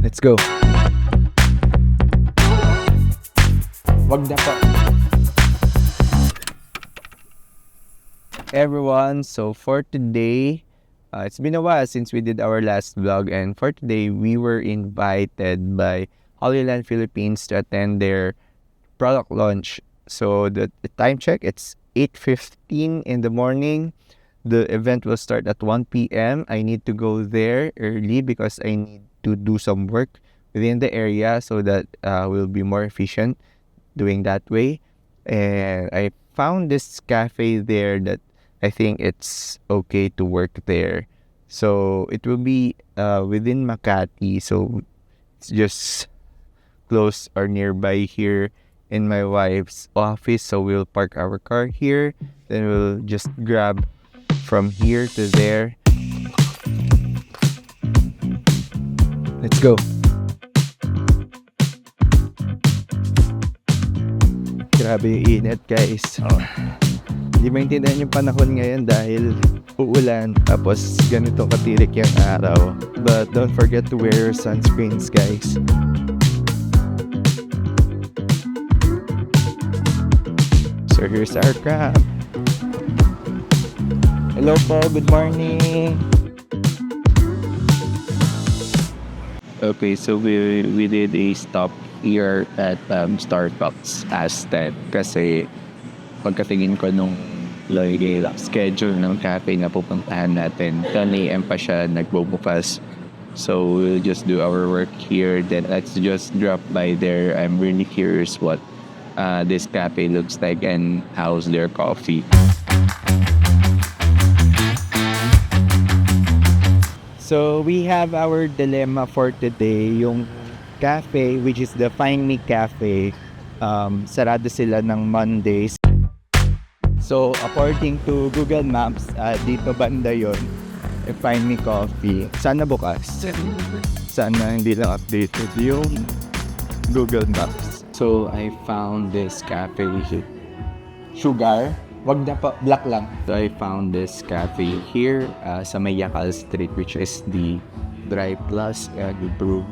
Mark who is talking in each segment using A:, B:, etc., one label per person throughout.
A: Let's go. Wag na po. Everyone, so for today, it's been a while since we did our last vlog, and for today we were invited by Hollyland Philippines to attend their product launch. So the time check, it's 8:15 in the morning. The event will start at 1 p.m. I need to go there early because I need to do some work within the area so that we'll be more efficient doing that way. And I found this cafe there that I think it's okay to work there. So it will be within Makati, so it's just close or nearby here in my wife's office. So we'll park our car here, then we'll just grab from here to there. Let's go. Grabe yung init, guys. Hindi maintindihan yung panahon ngayon dahil uulan, tapos ganito katirik yung araw. But don't forget to wear your sunscreens, guys. So here's our crab. Hello po, good morning. Okay, so we did a stop here at Starbucks Aztec kasi pagkatingin ko nung schedule ng cafe na pupuntahan natin, 10 a.m. pa siya nagbubukas. So we'll just do our work here, then let's just drop by there. I'm really curious what this cafe looks like and how's their coffee. So we have our dilemma for today. Yung cafe, which is the Find Me Cafe, sarado sila ng Mondays. So according to Google Maps, dito banda yon, Find Me Coffee. Sana bukas. Sana hindi lang updated yung Google Maps. So I found this cafe. Sugar? Wag na pa, black lang. So I found this cafe here sa Mayakal Street, which is the Dry Plus, Brew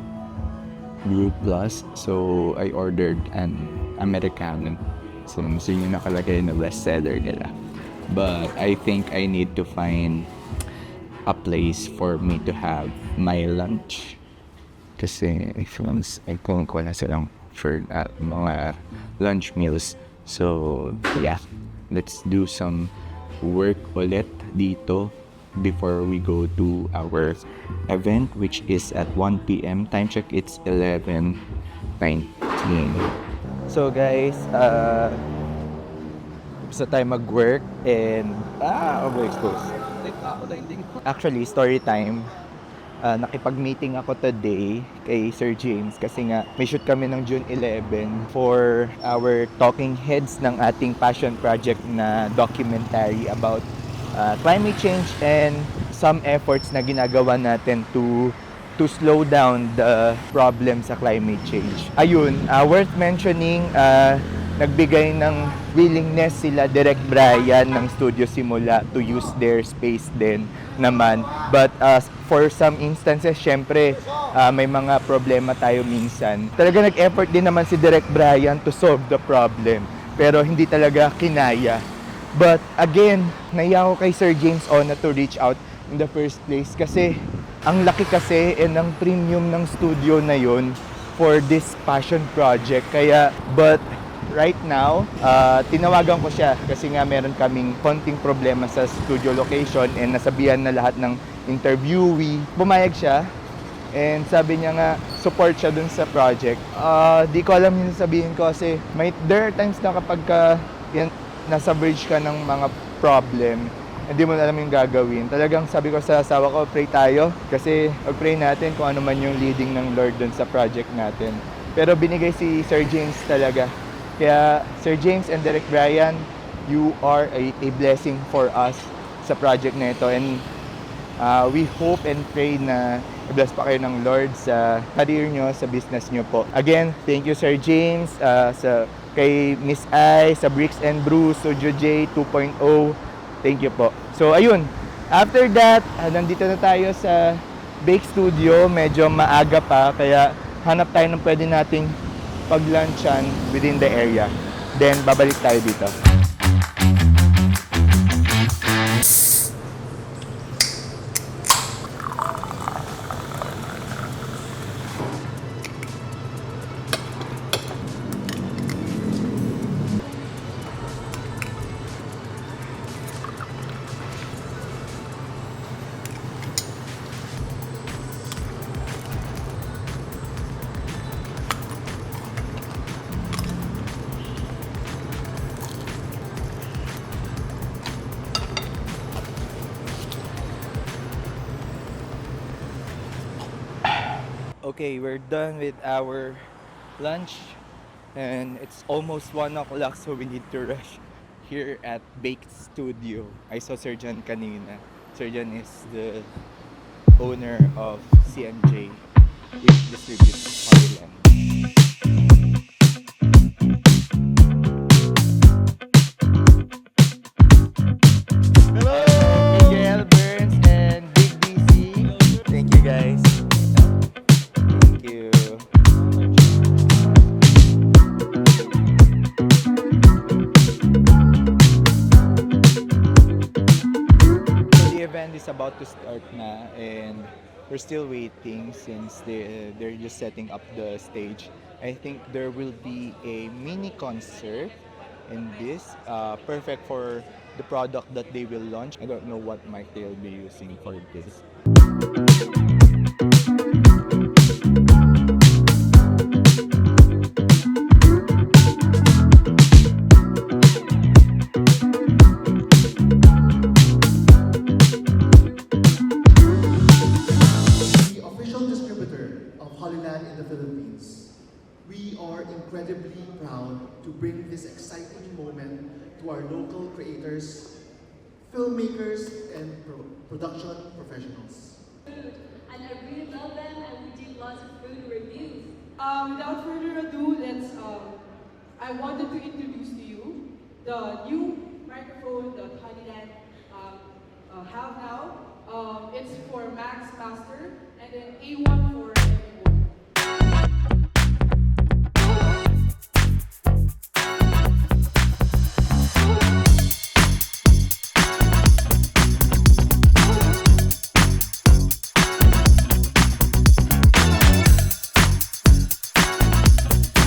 A: Plus. So I ordered an Americano. So yun yung nakalagay na bestseller nila. But I think I need to find a place for me to have my lunch. Kasi kung wala silang for mga lunch meals. So yeah, let's do some work ulit dito before we go to our event, which is at 1 p.m. Time check, it's 11:19. So guys, sa tayo mag-work and overexposed. Actually, story time. Nakipag-meeting ako today kay Sir James kasi nga may shoot kami ng June 11 for our talking heads ng ating passion project na documentary about climate change and some efforts na ginagawa natin to slow down the problem sa climate change. Ayun, worth mentioning, nagbigay ng willingness sila Direct Brian ng Studio Simula to use their space din naman. But for some instances, syempre, may mga problema tayo minsan. Talaga nag-effort din naman si Direct Brian to solve the problem. Pero hindi talaga kinaya. But again, naiya ako kay Sir James Ona to reach out in the first place kasi ang laki kasi ng premium ng studio na yun for this passion project. Kaya, but right now, tinawagan ko siya kasi nga meron kaming konting problema sa studio location and nasabihan na lahat ng interviewee. Pumayag siya and sabi niya nga support siya dun sa project. Di ko alam yung sabihin ko kasi there are times na kapag nasa bridge ka ng mga problem, hindi mo na alam yung gagawin. Talagang sabi ko sa asawa ko, pray tayo kasi mag-pray natin kung ano man yung leading ng Lord dun sa project natin. Pero binigay si Sir James talaga. Kaya Sir James and Derek Brian, you are a blessing for us sa project na ito. And we hope and pray na i-bless pa kayo ng Lord sa career nyo, sa business nyo po. Again, thank you Sir James, kay Miss I, sa Bricks and Brew, Studio J 2.0. Thank you po. So ayun, after that, nandito na tayo sa Bake Studio, medyo maaga pa, kaya hanap tayo ng pwede nating pag-lunchan within the area. Then, babalik tayo dito. Okay, we're done with our lunch and it's almost 1 o'clock, so we need to rush here at Bake Studio. I saw Sir John kanina. Sir John is the owner of CMJ, which distributes Hollyland. Hello! Miguel Burns and Big BC. Thank you guys. Thank you. So the event is about to start na, and we're still waiting since they're just setting up the stage. I think there will be a mini concert in this, perfect for the product that they will launch. I don't know what mic they'll be using for this.
B: The official distributor of Hollyland in the Philippines. We are incredibly proud to bring this exciting moment to our local creators, filmmakers, and production professionals.
C: And I really love them, and we do lots of food reviews.
D: Without further ado, I wanted to introduce to you the new microphone that Hollyland have now. It's for Max Master and then A1 for everyone.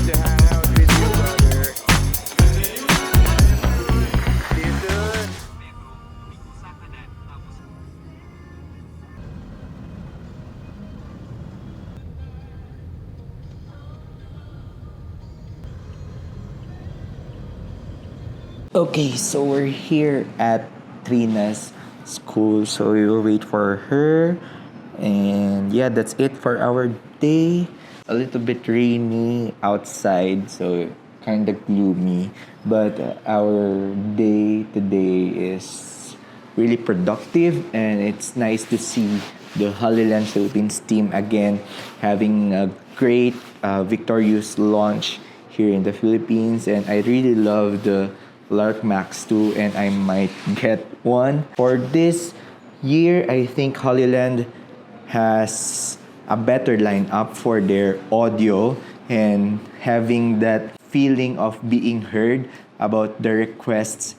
A: To hang out with you, brother. See you soon. Okay, so we're here at Trina's school, so we will wait for her. And yeah, that's it for our day. A little bit rainy outside, so kind of gloomy. But our day today is really productive, and it's nice to see the Hollyland Philippines team again having a great, victorious launch here in the Philippines. And I really love the Lark Max 2, and I might get one. For this year, I think Hollyland has a better lineup for their audio and having that feeling of being heard about the requests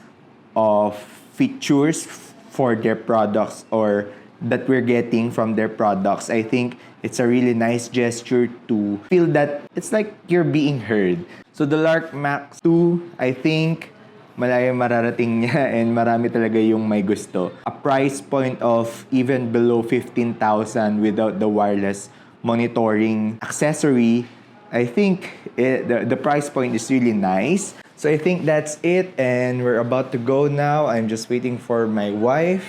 A: of features for their products or that we're getting from their products. I think it's a really nice gesture to feel that it's like you're being heard. So the Lark Max 2, I think malayo mararating niya and marami talaga yung may gusto. A price point of even below 15,000 without the wireless monitoring accessory, I think the price point is really nice. So I think that's it, and we're about to go now. I'm just waiting for my wife.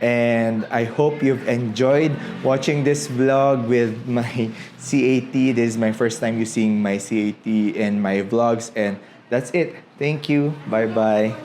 A: And I hope you've enjoyed watching this vlog with my C80. This is my first time using my C80 in my vlogs, and that's it. Thank you. Bye-bye.